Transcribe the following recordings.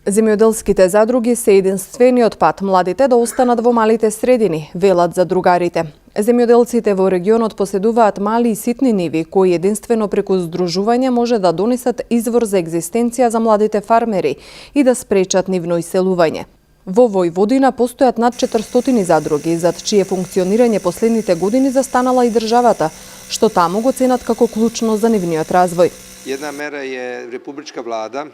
Земјоделските задруги се единствениот пат младите да останат во малите средини, велат задругарите. Земјоделците во регионот поседуваат мали и ситни ниви, кои единствено преку здружување може да донесат извор за екзистенција за младите фармери и да спречат нивно иселување. Во Војводина постојат над 400 задруги, зад чие функционирање последните години застанала и државата, што таму го ценат како клучно за нивниот развој. Една мера е републичка влада.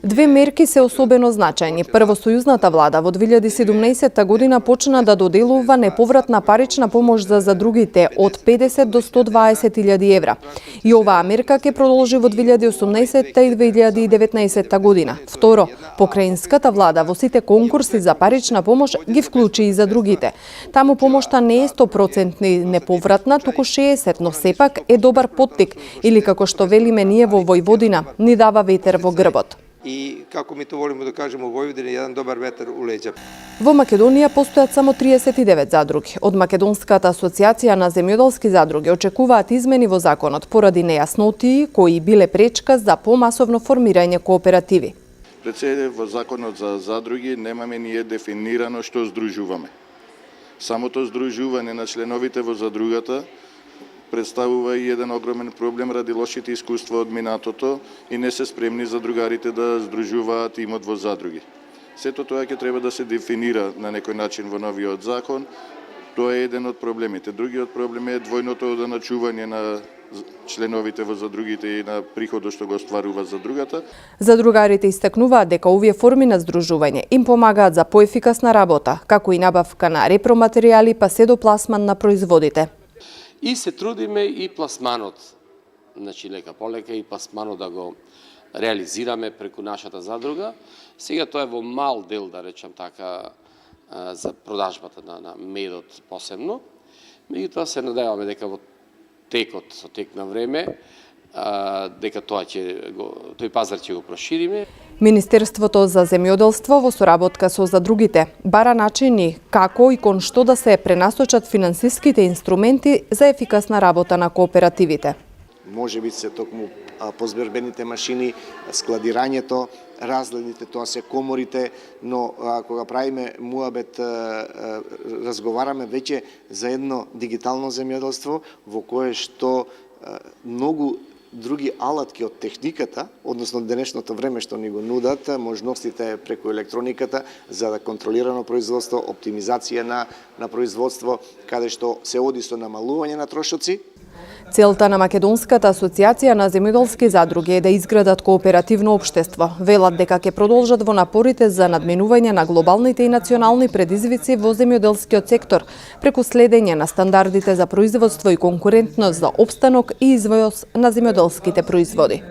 Две мерки се особено значајни. Прво, сојузната влада во 2017 година почна да доделува неповратна парична помош за задругите од 50 до 120.000 евра. И оваа мерка ќе продолжи во 2018 и 2019 година. Второ, покраинската влада во сите конкурси за парична помош ги вклучи и задругите. Таму помошта не е 100% неповратна, туку 60%, но сепак е добар поттик, или како што велиме ние во Војводина, ни дава ветер во грбот. И како ми то волимо да кажеме, во Војводина еден добар ветер у леѓа. Во Македонија постојат само 39 задруги. Од Македонската асоциација на земјоделски задруги очекуваат измени во законот поради нејаснотии кои биле пречка за помасовно формирање кооперативи. Пред се во законот за задруги немаме ние дефинирано што здружуваме. Самото здружување на членовите во задругата представува и еден огромен проблем ради лошите искуства од минатото и не се спремни задругарите да здружуваат имот во задруги. Сето тоа ќе треба да се дефинира на некој начин во новиот закон. Тоа е еден од проблемите. Другиот проблем е двојното одначување на членовите во задругите и на приходот што го остварува задругата. Задругарите истакнуваат дека овие форми на здружување им помагаат за поефикасна работа, како и набавка на репроматеријали, па се до пласман на производите. И се трудиме и пласманот, значи лека полека и пласманот да го реализираме преку нашата задруга. Сега тоа е во мал дел, да речам така, за продажбата на медот посебно. Меѓутоа се надеваме дека во тек на време, дека тој пазар ќе го прошириме. Министерството за земјоделство во соработка со задругите бара начини како и кон што да се пренасочат финансиските инструменти за ефикасна работа на кооперативите. Може би се токму позбербените машини, складирањето, разгледите, тоа се коморите, но кога правиме муабет, разговараме веќе за едно дигитално земјоделство во кое што многу други алатки од техниката, односно денешното време што ни го нудат, можностите преку електрониката за да контролирано производство, оптимизација на производство, каде што се оди со намалување на трошоци. Целта на Македонската асоциација на земјоделски задруги е да изградат кооперативно општество. Велат дека ќе продолжат во напорите за надминување на глобалните и национални предизвици во земјоделскиот сектор, преку следење на стандардите за производство и конкурентност за опстанок и извоз на земјоделските производи.